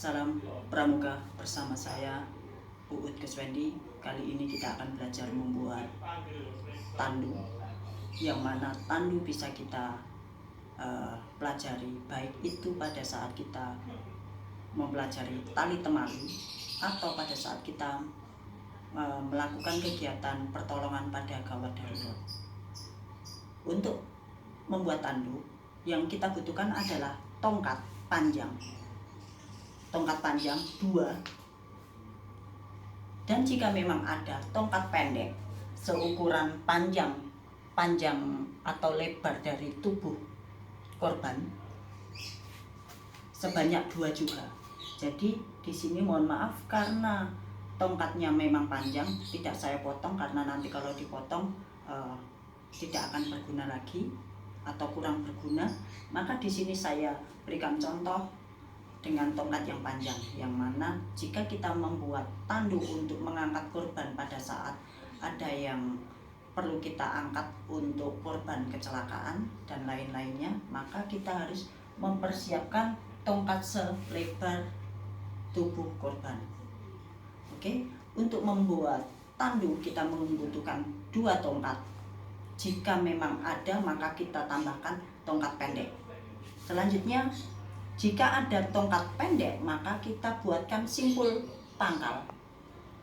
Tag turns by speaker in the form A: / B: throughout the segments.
A: Salam Pramuka, bersama saya Uut Keswendi. Kali ini kita akan belajar membuat tandu, yang mana tandu bisa kita pelajari baik itu pada saat kita mempelajari tali temali atau pada saat kita melakukan kegiatan pertolongan pada gawat darurat. Untuk membuat tandu, yang kita butuhkan adalah tongkat panjang 2, dan jika memang ada tongkat pendek seukuran panjang atau lebar dari tubuh korban sebanyak 2 juga. Jadi di sini mohon maaf karena tongkatnya memang panjang, tidak saya potong karena nanti kalau dipotong tidak akan berguna lagi atau kurang berguna. Maka di sini saya berikan contoh dengan tongkat yang panjang, yang mana jika kita membuat tandu untuk mengangkat korban pada saat ada yang perlu kita angkat untuk korban kecelakaan dan lain-lainnya, maka kita harus mempersiapkan tongkat selebar tubuh korban. Oke, untuk membuat tandu kita membutuhkan 2 tongkat. Jika memang ada, maka kita tambahkan tongkat pendek. Selanjutnya, jika ada tongkat pendek, maka kita buatkan simpul pangkal.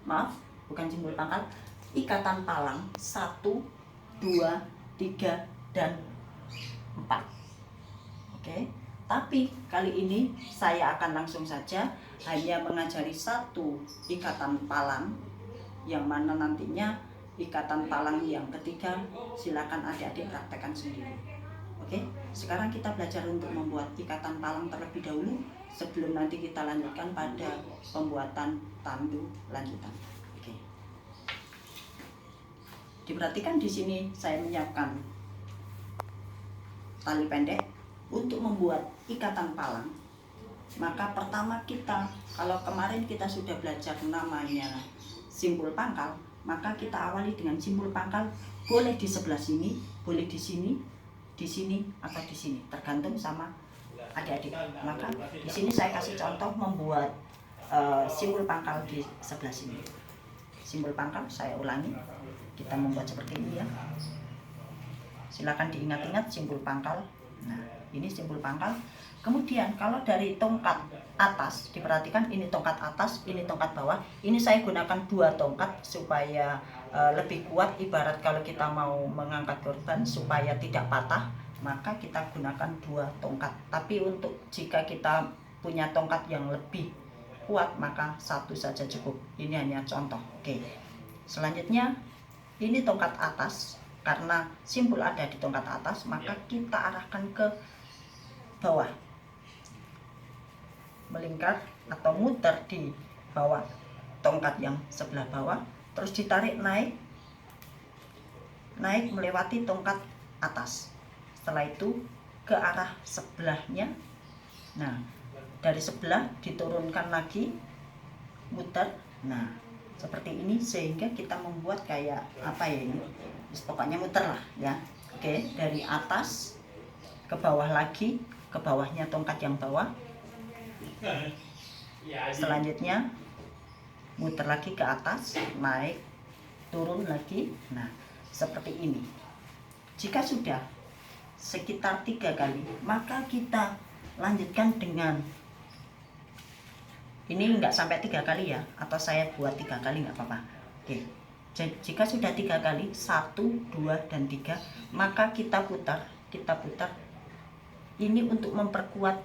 A: Maaf, bukan simpul pangkal, ikatan palang 1, 2, 3, dan 4. Oke, tapi kali ini saya akan langsung saja hanya mengajari 1 ikatan palang, yang mana nantinya ikatan palang yang ketiga silakan adik-adik praktekkan sendiri. Oke, sekarang kita belajar untuk membuat ikatan palang terlebih dahulu sebelum nanti kita lanjutkan pada pembuatan tandu lanjutan. Oke. Diperhatikan di sini saya menyiapkan tali pendek untuk membuat ikatan palang. Maka pertama kita, kalau kemarin kita sudah belajar namanya simpul pangkal, maka kita awali dengan simpul pangkal. Boleh di sebelah sini, boleh di sini, atau di sini, tergantung sama adik-adik. Maka di sini saya kasih contoh membuat simpul pangkal di sebelah sini. Simpul pangkal saya ulangi, kita membuat seperti ini ya. Silakan diingat-ingat simpul pangkal. Nah, ini simpul pangkal. Kemudian kalau dari tongkat atas, diperhatikan ini tongkat atas, ini tongkat bawah. Ini saya gunakan 2 tongkat supaya lebih kuat. Ibarat kalau kita mau mengangkat korban supaya tidak patah, maka kita gunakan 2 tongkat. Tapi untuk jika kita punya tongkat yang lebih kuat, maka 1 saja cukup. Ini hanya contoh. Oke. Selanjutnya ini tongkat atas. Karena simpul ada di tongkat atas, maka kita arahkan ke bawah, melingkar atau muter di bawah tongkat yang sebelah bawah, terus ditarik naik melewati tongkat atas. Setelah itu ke arah sebelahnya. Nah, dari sebelah diturunkan lagi, muter. Nah, seperti ini sehingga kita membuat kayak apa ya ini? Pokoknya muter lah ya. Oke, dari atas ke bawah lagi, ke bawahnya tongkat yang bawah. Selanjutnya muter lagi ke atas, naik, turun lagi. Nah, seperti ini. Jika sudah sekitar 3 kali, maka kita lanjutkan dengan ini enggak sampai 3 kali ya, atau saya buat 3 kali enggak apa-apa. Oke. Jika sudah 3 kali, 1, 2, dan 3, maka kita putar. Ini untuk memperkuat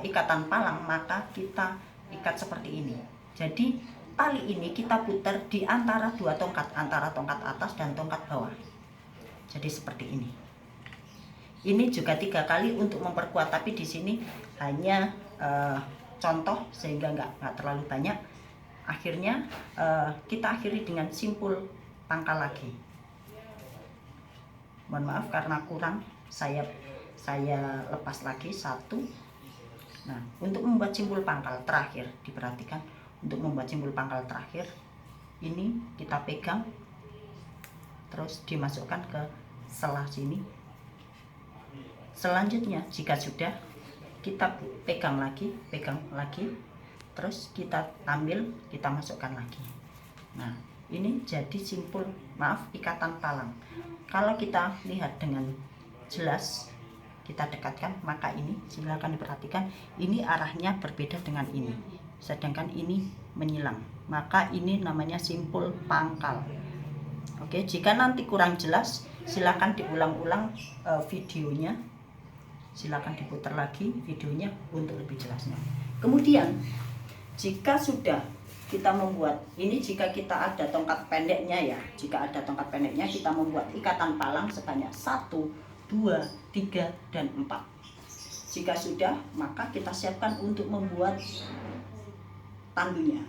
A: ikatan palang, maka kita ikat seperti ini. Jadi tali ini kita putar di antara 2 tongkat, antara tongkat atas dan tongkat bawah. Jadi seperti ini. Ini juga 3 kali untuk memperkuat, tapi di sini hanya contoh sehingga nggak terlalu banyak. Akhirnya kita akhiri dengan simpul pangkal lagi. Mohon maaf karena kurang, saya lepas lagi 1. Nah, untuk membuat simpul pangkal terakhir, diperhatikan untuk membuat simpul pangkal terakhir, ini kita pegang, terus dimasukkan ke selah sini. Selanjutnya jika sudah, kita pegang lagi, terus kita ambil, kita masukkan lagi. Nah, ini jadi simpul, ikatan palang. Kalau kita lihat dengan jelas, kita dekatkan, maka ini silakan diperhatikan, ini arahnya berbeda dengan ini, sedangkan ini menyilang, maka ini namanya simpul pangkal. Oke, jika nanti kurang jelas, silakan diulang-ulang videonya, silakan diputar lagi videonya untuk lebih jelasnya. Kemudian jika sudah kita membuat ini, jika kita ada tongkat pendeknya ya, kita membuat ikatan palang sebanyak 1, 2, 3, dan 4. Jika sudah, maka kita siapkan untuk membuat tandunya.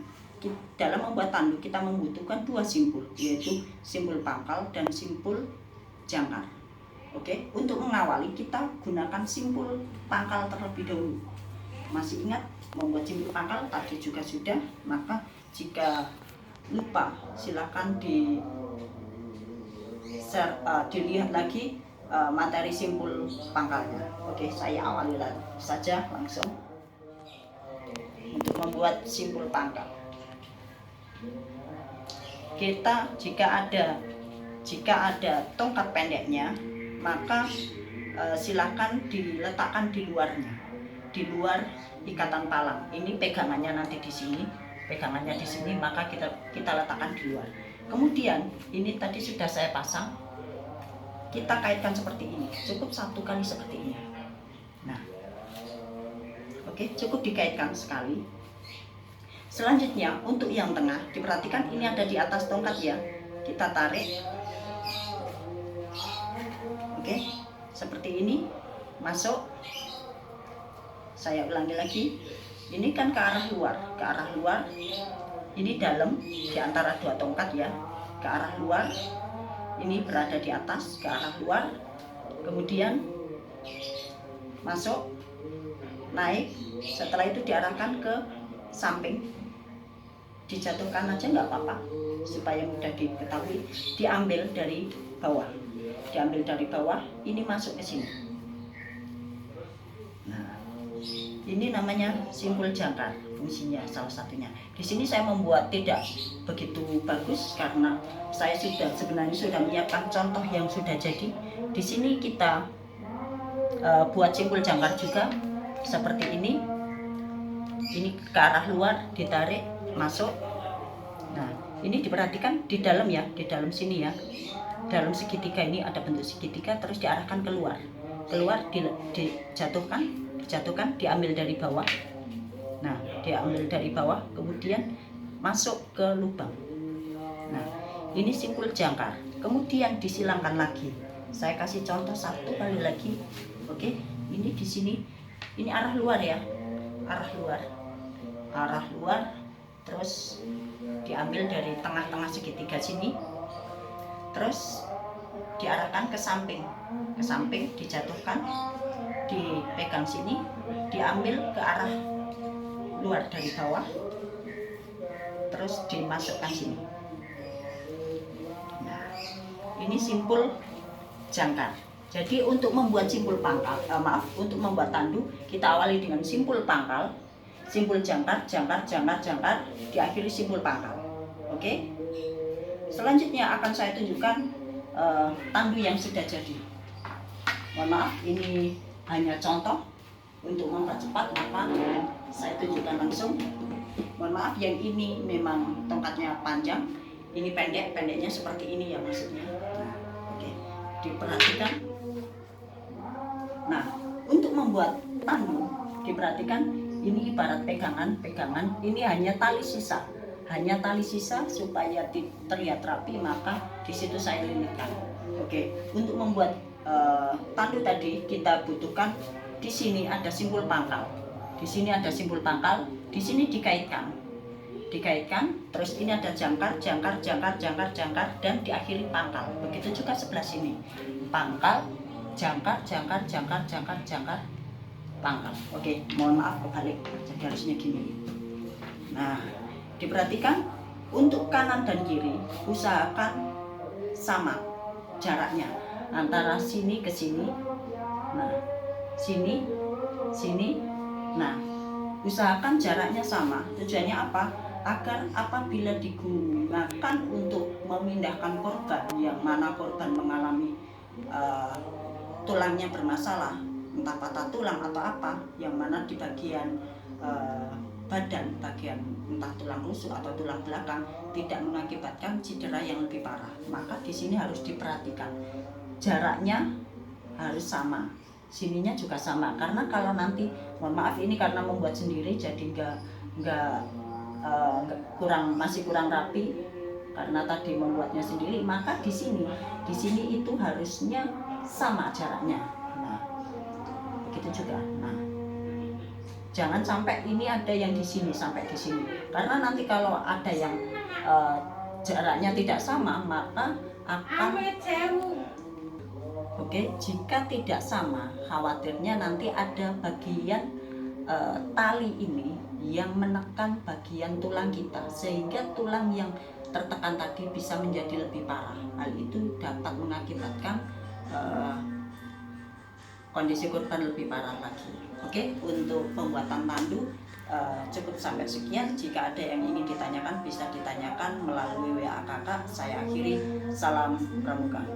A: Dalam membuat tandu kita membutuhkan 2 simpul, yaitu simpul pangkal dan simpul jangkar. Oke, untuk mengawali kita gunakan simpul pangkal terlebih dahulu. Masih ingat membuat simpul pangkal tadi juga sudah, maka jika lupa silakan dilihat lagi materi simpul pangkalnya. Oke, saya awali saja langsung untuk membuat simpul pangkal. Kita jika ada tongkat pendeknya, maka silakan diletakkan di luarnya, di luar ikatan palang. Ini pegangannya nanti di sini, maka kita letakkan di luar. Kemudian ini tadi sudah saya pasang, kita kaitkan seperti ini, cukup 1 kali seperti ini. Nah, oke, cukup dikaitkan sekali. Selanjutnya untuk yang tengah, diperhatikan ini ada di atas tongkat ya, kita tarik. Oke, seperti ini, masuk. Saya ulangi lagi, ini kan ke arah luar, ini dalam di antara 2 tongkat ya, ke arah luar. Ini berada di atas, ke arah luar, kemudian masuk, naik, setelah itu diarahkan ke samping, dijatuhkan aja nggak apa-apa supaya mudah diketahui. Diambil dari bawah, ini masuk ke sini. Nah, ini namanya simpul jangkar, fungsinya salah satunya. Di sini saya membuat tidak begitu bagus karena saya sebenarnya sudah menyiapkan contoh yang sudah jadi. Di sini kita buat simpul jangkar juga seperti ini. Ini ke arah luar, ditarik, masuk. Nah, ini diperhatikan di dalam ya, di dalam sini ya. Dalam segitiga ini ada bentuk segitiga, terus diarahkan keluar, dijatuhkan, diambil dari bawah. Nah, diambil dari bawah, kemudian masuk ke lubang. Nah, ini simpul jangkar. Kemudian disilangkan lagi. Saya kasih contoh 1 kali lagi. Oke, ini di sini, ini arah luar ya, arah luar, terus diambil dari tengah-tengah segitiga sini, terus diarahkan ke samping, dijatuhkan, dipegang sini, diambil ke arah luar dari bawah, terus dimasukkan sini. Nah, ini simpul jangkar. Jadi untuk membuat simpul pangkal, untuk membuat tandu, kita awali dengan simpul pangkal, simpul jangkar, diakhiri simpul pangkal. Oke. Selanjutnya akan saya tunjukkan tandu yang sudah jadi. Mohon maaf, ini hanya contoh untuk mempercepat, maka saya tunjukkan langsung. Mohon maaf, yang ini memang tongkatnya panjang, ini pendeknya seperti ini ya maksudnya. Nah, oke, diperhatikan. Nah, untuk membuat tandu, diperhatikan ini ibarat pegangan, ini hanya tali sisa supaya terlihat rapi, maka di situ saya lilitkan. Oke, untuk membuat tandu tadi kita butuhkan, di sini ada simpul pangkal, di sini dikaitkan, terus ini ada jangkar, dan diakhiri pangkal. Begitu juga sebelah sini, pangkal, jangkar, pangkal. Oke, mohon maaf kebalik, jadi harusnya gini. Nah, diperhatikan untuk kanan dan kiri usahakan sama jaraknya antara sini ke sini. Nah, sini, Nah, usahakan jaraknya sama. Tujuannya apa? Agar apabila digunakan untuk memindahkan korban, yang mana korban mengalami tulangnya bermasalah, entah patah tulang atau apa, yang mana di bagian badan, bagian entah tulang rusuk atau tulang belakang, tidak mengakibatkan cedera yang lebih parah, maka di sini harus diperhatikan jaraknya harus sama, sininya juga sama. Karena kalau nanti, mohon maaf ini karena membuat sendiri jadi nggak masih kurang rapi karena tadi membuatnya sendiri, maka di sini itu harusnya sama jaraknya. Nah, begitu juga. Nah, jangan sampai ini ada yang di sini sampai di sini, karena nanti kalau ada yang jaraknya tidak sama maka akan jika tidak sama, khawatirnya nanti ada bagian tali ini yang menekan bagian tulang kita, sehingga tulang yang tertekan tadi bisa menjadi lebih parah. Hal itu dapat mengakibatkan kondisi korban lebih parah lagi. Oke, untuk pembuatan tandu cukup sampai sekian. Jika ada yang ingin ditanyakan bisa ditanyakan melalui WA kakak. Saya akhiri, salam pramuka.